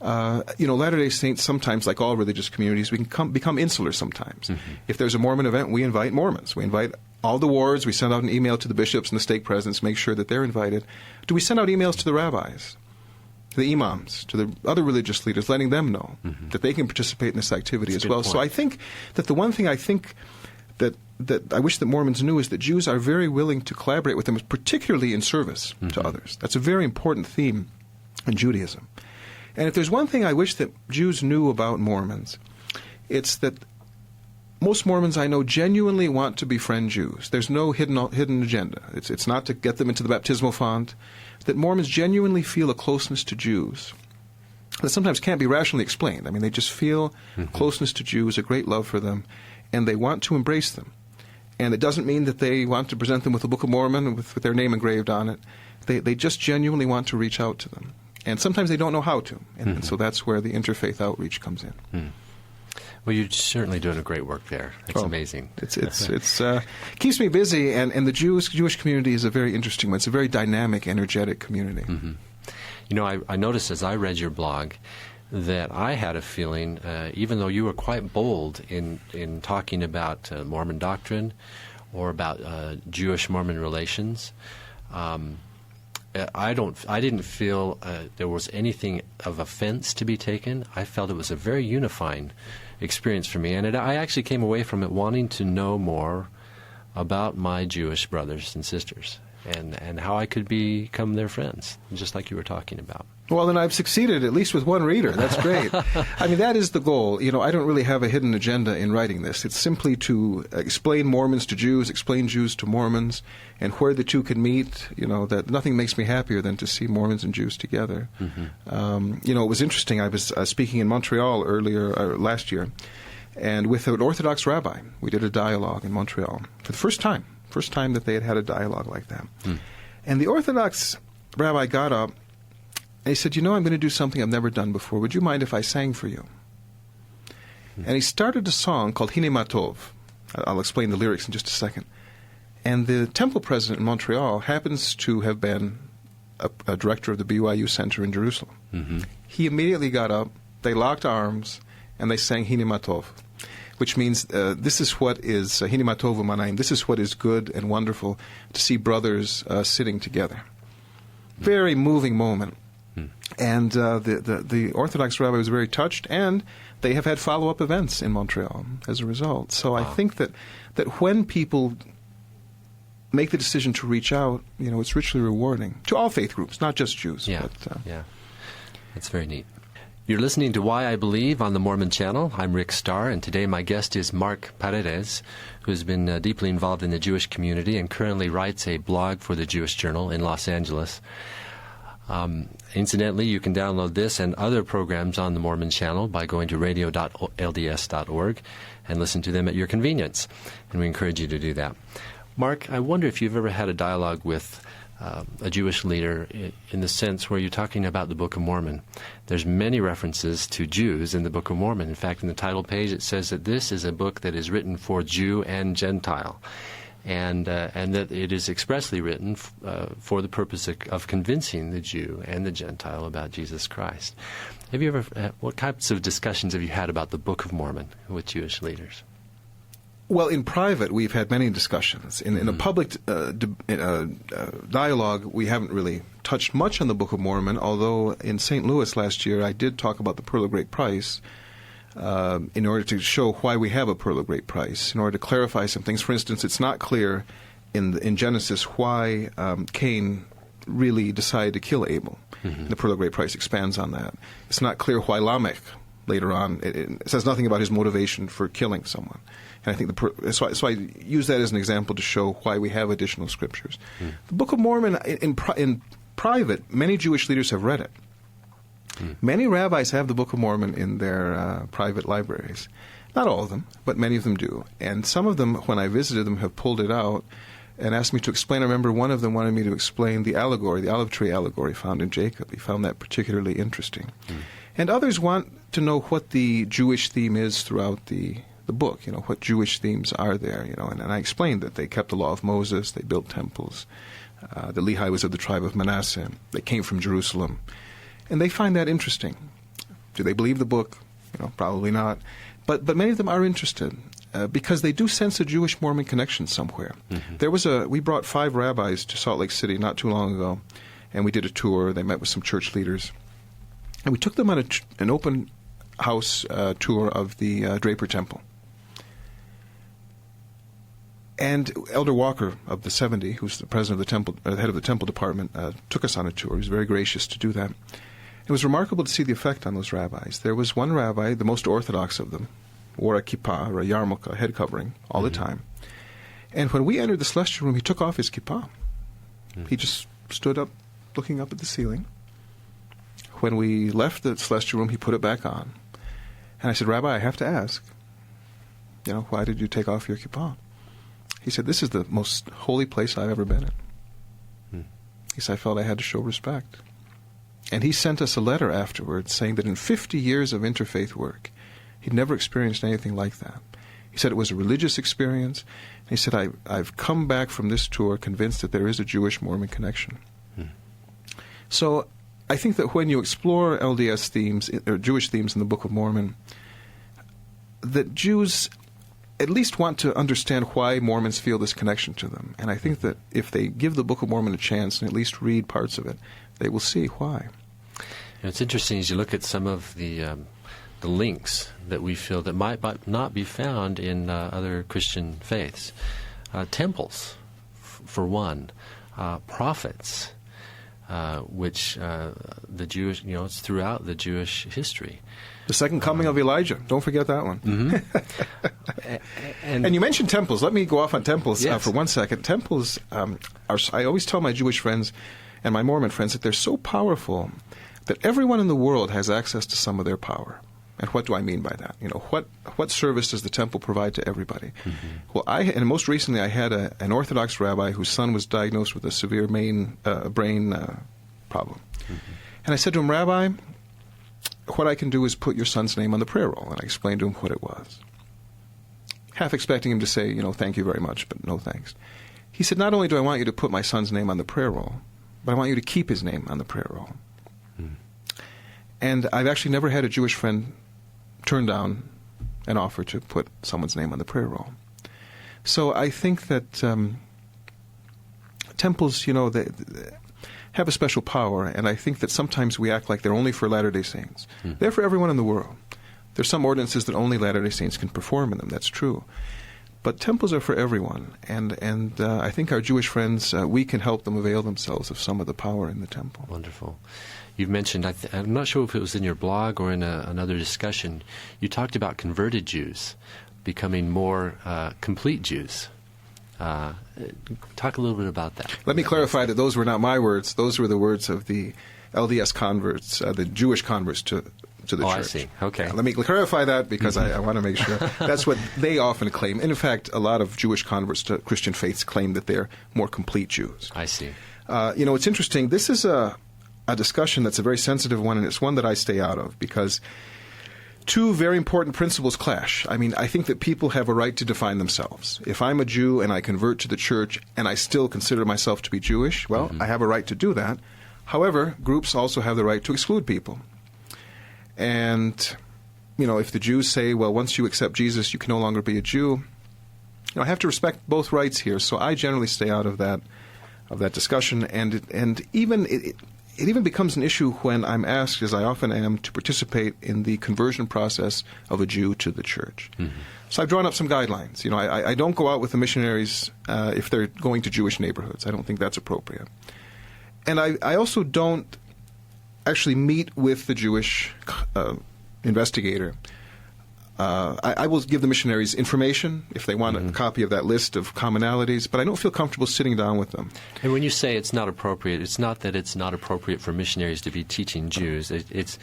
Speaker 5: Latter-day Saints sometimes, like all religious communities, we can become insular sometimes. If there's a Mormon event, we invite Mormons. We invite all the wards. We send out an email to the bishops and the stake presidents, make sure that they're invited. Do we send out emails to the rabbis, to the imams, to the other religious leaders, letting them know that they can participate in this activity as well? So I think that the one thing I think that I wish that Mormons knew is that Jews are very willing to collaborate with them, particularly in service to others. That's a very important theme in Judaism. And if there's one thing I wish that Jews knew about Mormons, it's that most Mormons I know genuinely want to befriend Jews. There's no hidden agenda. It's not to get them into the baptismal font. That Mormons genuinely feel a closeness to Jews that sometimes can't be rationally explained. I mean, they just feel closeness to Jews, a great love for them, and they want to embrace them. And it doesn't mean that they want to present them with the Book of Mormon with their name engraved on it. They just genuinely want to reach out to them. And sometimes they don't know how to. And so that's where the interfaith outreach comes in.
Speaker 4: Well, you're certainly doing a great work there. It's amazing.
Speaker 5: It's keeps me busy, and the Jewish community is a very interesting one. It's a very dynamic, energetic community.
Speaker 4: I noticed as I read your blog that I had a feeling, even though you were quite bold in talking about Mormon doctrine or about Jewish-Mormon relations, I didn't feel there was anything of offense to be taken. I felt it was a very unifying experience for me, and I actually came away from it wanting to know more about my Jewish brothers and sisters and how I could become their friends, just like you were talking about.
Speaker 5: Well, then I've succeeded, at least with one reader. That's great. I mean, that is the goal. I don't really have a hidden agenda in writing this. It's simply to explain Mormons to Jews, explain Jews to Mormons, and where the two can meet. That nothing makes me happier than to see Mormons and Jews together. It was interesting. I was speaking in Montreal last year, and with an Orthodox rabbi, we did a dialogue in Montreal for the first time that they had a dialogue like that. And the Orthodox rabbi got up, and he said, I'm going to do something I've never done before. Would you mind if I sang for you? And he started a song called Hine Matov. I'll explain the lyrics in just a second. And the temple president in Montreal happens to have been a director of the BYU Center in Jerusalem.
Speaker 4: Mm-hmm.
Speaker 5: He immediately got up, they locked arms, and they sang Hine Matov, which means this is what is Hine Matov U'Manayim. This is what is good and wonderful to see brothers sitting together. Very moving moment. And the Orthodox rabbi was very touched, and they have had follow-up events in Montreal as a result. So I think that when people make the decision to reach out, it's richly rewarding to all faith groups, not just Jews.
Speaker 4: Yeah,
Speaker 5: but,
Speaker 4: yeah. That's very neat. You're listening to Why I Believe on the Mormon Channel. I'm Rick Starr, and today my guest is Mark Paredes, who has been deeply involved in the Jewish community and currently writes a blog for the Jewish Journal in Los Angeles. Incidentally, you can download this and other programs on the Mormon Channel by going to radio.lds.org and listen to them at your convenience, and we encourage you to do that. Mark, I wonder if you've ever had a dialogue with a Jewish leader in the sense where you're talking about the Book of Mormon. There's many references to Jews in the Book of Mormon. In fact, in the title page it says that this is a book that is written for Jew and Gentile, and that it is expressly written for the purpose of convincing the Jew and the Gentile about Jesus Christ. Have you ever? What types of discussions have you had about the Book of Mormon with Jewish leaders?
Speaker 5: Well, in private, we've had many discussions. In a public dialogue, we haven't really touched much on the Book of Mormon, although in St. Louis last year I did talk about the Pearl of Great Price in order to show why we have a Pearl of Great Price, in order to clarify some things. For instance, it's not clear in Genesis why Cain really decided to kill Abel. Mm-hmm. The Pearl of Great Price expands on that. It's not clear why Lamech later on, it says nothing about his motivation for killing someone. And I think so I use that as an example to show why we have additional scriptures. The Book of Mormon, in private, many Jewish leaders have read it. Many rabbis have the Book of Mormon in their private libraries. Not all of them, but many of them do. And some of them, when I visited them, have pulled it out and asked me to explain. I remember one of them wanted me to explain the allegory, the olive tree allegory found in Jacob. He found that particularly interesting. And others want to know what the Jewish theme is throughout the book, what Jewish themes are there, and I explained that they kept the law of Moses, they built temples, that Lehi was of the tribe of Manasseh, they came from Jerusalem, and they find that interesting. Do they believe the book? Probably not. But many of them are interested because they do sense a Jewish-Mormon connection somewhere. Mm-hmm. We brought 5 rabbis to Salt Lake City not too long ago, and we did a tour. They met with some church leaders, and we took them on an open house tour of the Draper Temple. And Elder Walker of the 70, who's the president of the temple, the head of the temple department, took us on a tour. He was very gracious to do that. It was remarkable to see the effect on those rabbis. There was one rabbi, the most orthodox of them, wore a kippah or a yarmulke, a head covering, all the time. And when we entered the celestial room, he took off his kippah. He just stood up, looking up at the ceiling. When we left the celestial room, he put it back on. And I said, Rabbi, I have to ask, why did you take off your kippah? He said, this is the most holy place I've ever been in. He said, I felt I had to show respect. And he sent us a letter afterwards saying that in 50 years of interfaith work, he'd never experienced anything like that. He said it was a religious experience. And he said, I've come back from this tour convinced that there is a Jewish-Mormon connection. So I think that when you explore LDS themes, or Jewish themes in the Book of Mormon, that Jews at least want to understand why Mormons feel this connection to them. And I think that if they give the Book of Mormon a chance and at least read parts of it, they will see why.
Speaker 4: It's interesting as you look at some of the links that we feel that might not be found in other Christian faiths. Temples, for one. Prophets, which the Jewish, it's throughout the Jewish history.
Speaker 5: The second coming of Elijah. Don't forget that one.
Speaker 4: Mm-hmm. and
Speaker 5: you mentioned temples. Let me go off on temples
Speaker 4: yes.
Speaker 5: For 1 second. Temples I always tell my Jewish friends and my Mormon friends that they're so powerful that everyone in the world has access to some of their power. And what do I mean by that? What service does the temple provide to everybody? Mm-hmm. Well, and most recently I had an Orthodox rabbi whose son was diagnosed with a severe brain problem. Mm-hmm. And I said to him, Rabbi, what I can do is put your son's name on the prayer roll. And I explained to him what it was, half expecting him to say, thank you very much, but no thanks. He said, not only do I want you to put my son's name on the prayer roll, but I want you to keep his name on the prayer roll. And I've actually never had a Jewish friend turn down an offer to put someone's name on the prayer roll. So I think that temples, they have a special power, and I think that sometimes we act like they're only for Latter-day Saints. They're for everyone in the world. There's some ordinances that only Latter-day Saints can perform in them. That's true. But temples are for everyone, and I think our Jewish friends, we can help them avail themselves of some of the power in the temple.
Speaker 4: Wonderful. You've mentioned, I'm not sure if it was in your blog or in another discussion, you talked about converted Jews becoming more complete Jews. Talk a little bit about that.
Speaker 5: Let me clarify that those were not my words. Those were the words of the LDS converts, the Jewish converts to the church.
Speaker 4: I see. Okay.
Speaker 5: Let me clarify that because I want to make sure. That's what they often claim. And in fact, a lot of Jewish converts to Christian faiths claim that they're more complete Jews.
Speaker 4: I see.
Speaker 5: It's interesting. This is a discussion that's a very sensitive one, and it's one that I stay out of because two very important principles clash. I mean, I think that people have a right to define themselves. If I'm a Jew and I convert to the church and I still consider myself to be Jewish, well, I have a right to do that. However, groups also have the right to exclude people. And, if the Jews say, well, once you accept Jesus, you can no longer be a Jew, I have to respect both rights here. So I generally stay out of that discussion. And even it even becomes an issue when I'm asked, as I often am, to participate in the conversion process of a Jew to the church. So I've drawn up some guidelines. I don't go out with the missionaries if they're going to Jewish neighborhoods. I don't think that's appropriate. And I also don't actually meet with the Jewish investigator. I will give the missionaries information if they want a copy of that list of commonalities, but I don't feel comfortable sitting down with them.
Speaker 4: And when you say it's not appropriate, it's not that it's not appropriate for missionaries to be teaching Jews. It's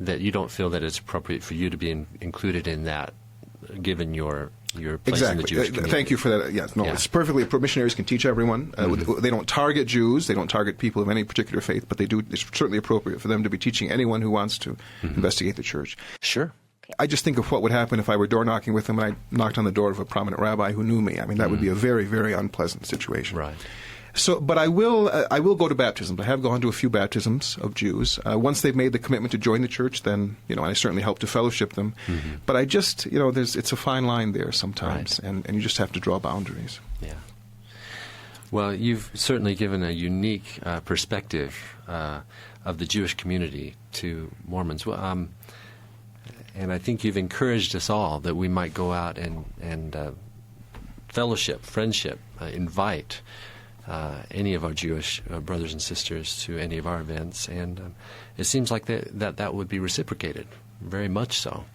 Speaker 4: that you don't feel that it's appropriate for you to be included in that, given your place in the Jewish community.
Speaker 5: Thank you for that. Yes, no, it's perfectly. Missionaries can teach everyone. They don't target Jews. They don't target people of any particular faith, but they do. It's certainly appropriate for them to be teaching anyone who wants to investigate the church.
Speaker 4: Sure.
Speaker 5: I just think of what would happen if I were door knocking with them and I knocked on the door of a prominent rabbi who knew me. I mean, that would be a very, very unpleasant situation.
Speaker 4: Right.
Speaker 5: So, but I will go to baptisms. I have gone to a few baptisms of Jews. Once they've made the commitment to join the church, then I certainly help to fellowship them. But I just it's a fine line there sometimes,
Speaker 4: right.
Speaker 5: and you just have to draw boundaries.
Speaker 4: Yeah. Well, you've certainly given a unique perspective of the Jewish community to Mormons. Well, and I think you've encouraged us all that we might go out and fellowship, friendship, invite any of our Jewish brothers and sisters to any of our events. And it seems like that would be reciprocated, very much so.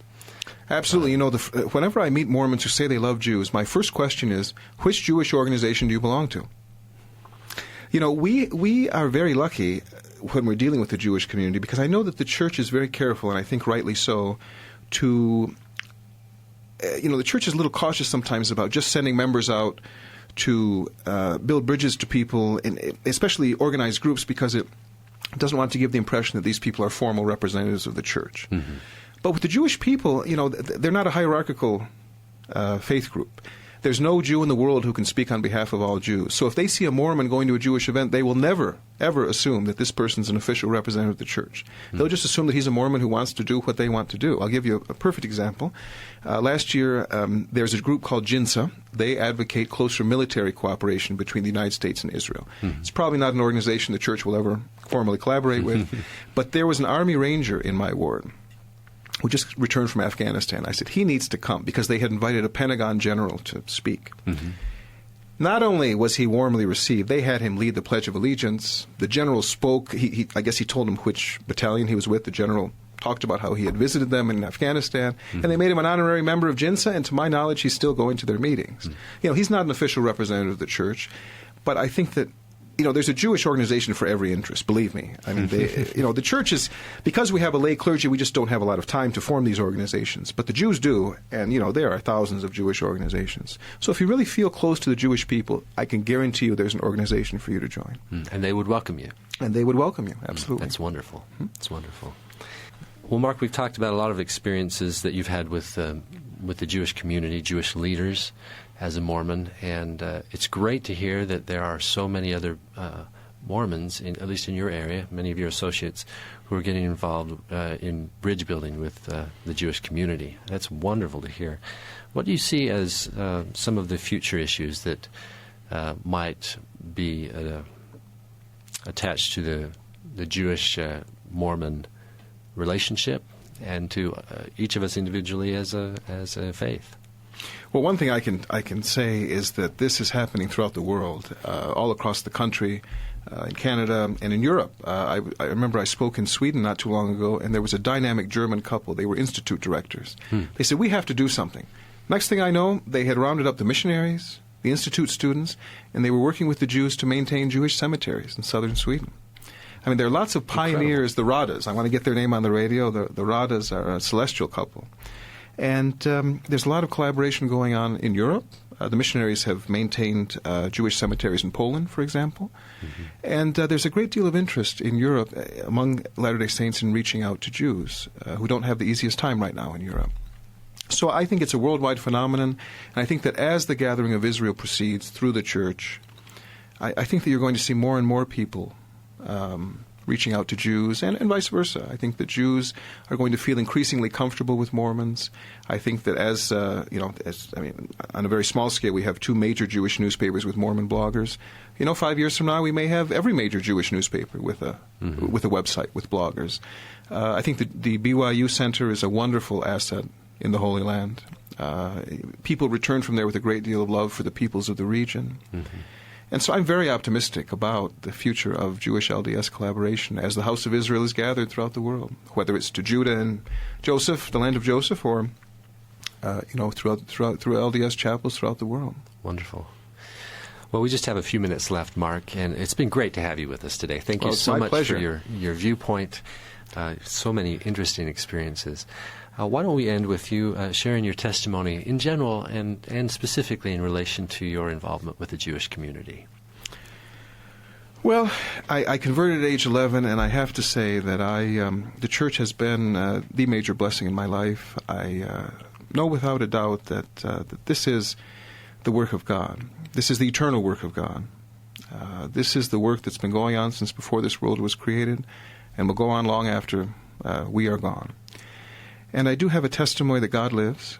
Speaker 5: Absolutely. Whenever I meet Mormons who say they love Jews, my first question is, which Jewish organization do you belong to? We are very lucky when we're dealing with the Jewish community because I know that the church is very careful, and I think rightly so, to, the church is a little cautious sometimes about just sending members out to build bridges to people, and especially organized groups, because it doesn't want to give the impression that these people are formal representatives of the church. But with the Jewish people, they're not a hierarchical faith group. There's no Jew in the world who can speak on behalf of all Jews. So if they see a Mormon going to a Jewish event, they will never, ever assume that this person's an official representative of the church. They'll just assume that he's a Mormon who wants to do what they want to do. I'll give you a perfect example. Last year, there's a group called JINSA. They advocate closer military cooperation between the United States and Israel. It's probably not an organization the church will ever formally collaborate with, but there was an Army Ranger in my ward who just returned from Afghanistan. I said, he needs to come, because they had invited a Pentagon general to speak. Not only was he warmly received, they had him lead the Pledge of Allegiance. The general spoke. I guess he told him which battalion he was with. The general talked about how he had visited them in Afghanistan, and they made him an honorary member of JINSA, and to my knowledge, he's still going to their meetings. He's not an official representative of the church, but I think that there's a Jewish organization for every interest, believe me. I mean, the church is, because we have a lay clergy, we just don't have a lot of time to form these organizations. But the Jews do, and, there are thousands of Jewish organizations. So if you really feel close to the Jewish people, I can guarantee you there's an organization for you to join.
Speaker 4: And they would welcome you.
Speaker 5: And they would welcome you, absolutely.
Speaker 4: That's wonderful. That's wonderful. Well, Mark, we've talked about a lot of experiences that you've had with the Jewish community, Jewish leaders as a Mormon, and it's great to hear that there are so many other Mormons, at least in your area, many of your associates, who are getting involved in bridge building with the Jewish community. That's wonderful to hear. What do you see as some of the future issues that might be attached to the Jewish Mormon relationship and to each of us individually as a faith?
Speaker 5: Well, one thing I can say is that this is happening throughout the world, all across the country, in Canada and in Europe. I remember I spoke in Sweden not too long ago, and there was a dynamic German couple. They were institute directors. They said, we have to do something. Next thing I know, they had rounded up the missionaries, the institute students, and they were working with the Jews to maintain Jewish cemeteries in southern Sweden. I mean, there are lots of pioneers, the Radas. I want to get their name on the radio. The Radas are a celestial couple. And there's a lot of collaboration going on in Europe. The missionaries have maintained Jewish cemeteries in Poland, for example. Mm-hmm. And there's a great deal of interest in Europe among Latter-day Saints in reaching out to Jews who don't have the easiest time right now in Europe. So I think it's a worldwide phenomenon, and I think that as the gathering of Israel proceeds through the church, I think that you're going to see more and more people reaching out to Jews, and vice versa. I think that Jews are going to feel increasingly comfortable with Mormons. I think that on a very small scale, we have 2 major Jewish newspapers with Mormon bloggers. 5 years from now, we may have every major Jewish newspaper with a website with bloggers. I think that the BYU Center is a wonderful asset in the Holy Land. People return from there with a great deal of love for the peoples of the region. Mm-hmm. And so I'm very optimistic about the future of Jewish LDS collaboration as the House of Israel is gathered throughout the world, whether it's to Judah and Joseph, the land of Joseph, or through LDS chapels throughout the world.
Speaker 4: Wonderful. Well, we just have a few minutes left, Mark, and it's been great to have you with us today. Thank you so much
Speaker 5: pleasure.
Speaker 4: For your viewpoint. So many interesting experiences. Why don't we end with you sharing your testimony in general and specifically in relation to your involvement with the Jewish community?
Speaker 5: Well, I converted at age 11, and I have to say that the church has been the major blessing in my life. I know without a doubt that this is the work of God. This is the eternal work of God. This is the work that's been going on since before this world was created and will go on long after we are gone. And I do have a testimony that God lives,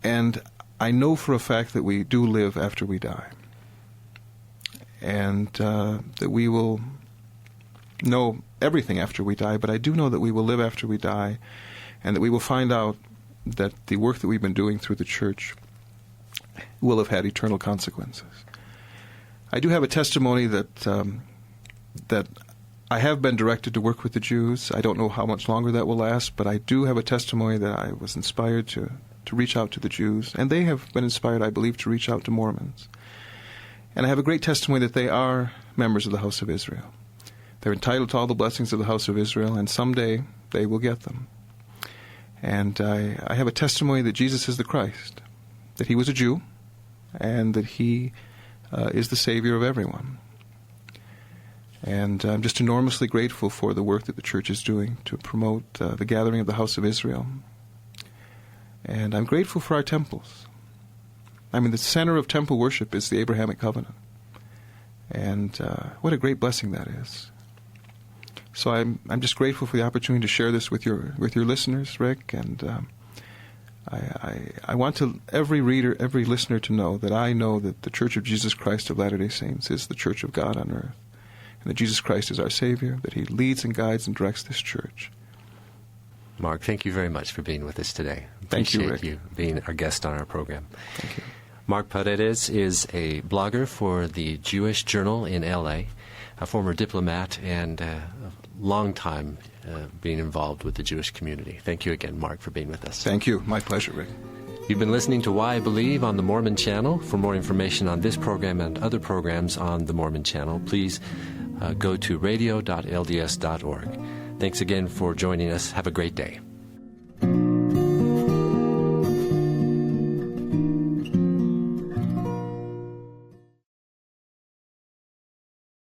Speaker 5: and I know for a fact that we do live after we die, and that we will know everything after we die, but I do know that we will live after we die, and that we will find out that the work that we've been doing through the church will have had eternal consequences. I do have a testimony that I have been directed to work with the Jews. I don't know how much longer that will last, but I do have a testimony that I was inspired to reach out to the Jews, and they have been inspired, I believe, to reach out to Mormons. And I have a great testimony that they are members of the House of Israel. They're entitled to all the blessings of the House of Israel, and someday they will get them. And I have a testimony that Jesus is the Christ, that he was a Jew, and that he is the Savior of everyone. And I'm just enormously grateful for the work that the church is doing to promote the gathering of the House of Israel. And I'm grateful for our temples. I mean, the center of temple worship is the Abrahamic covenant. And what a great blessing that is. So I'm just grateful for the opportunity to share this with your listeners, Rick. And I want every reader, every listener to know that the Church of Jesus Christ of Latter-day Saints is the Church of God on earth. And that Jesus Christ is our Savior, that he leads and guides and directs this church.
Speaker 4: Mark, thank you very much for being with us today.
Speaker 5: Thank you, Rick.
Speaker 4: Appreciate you being our guest on our program.
Speaker 5: Thank you.
Speaker 4: Mark Paredes is a blogger for the Jewish Journal in L.A., a former diplomat, and a long time being involved with the Jewish community. Thank you again, Mark, for being with us.
Speaker 5: Thank you. My pleasure, Rick.
Speaker 4: You've been listening to Why I Believe on the Mormon Channel. For more information on this program and other programs on the Mormon Channel, please go to radio.lds.org. Thanks again for joining us. Have a great day.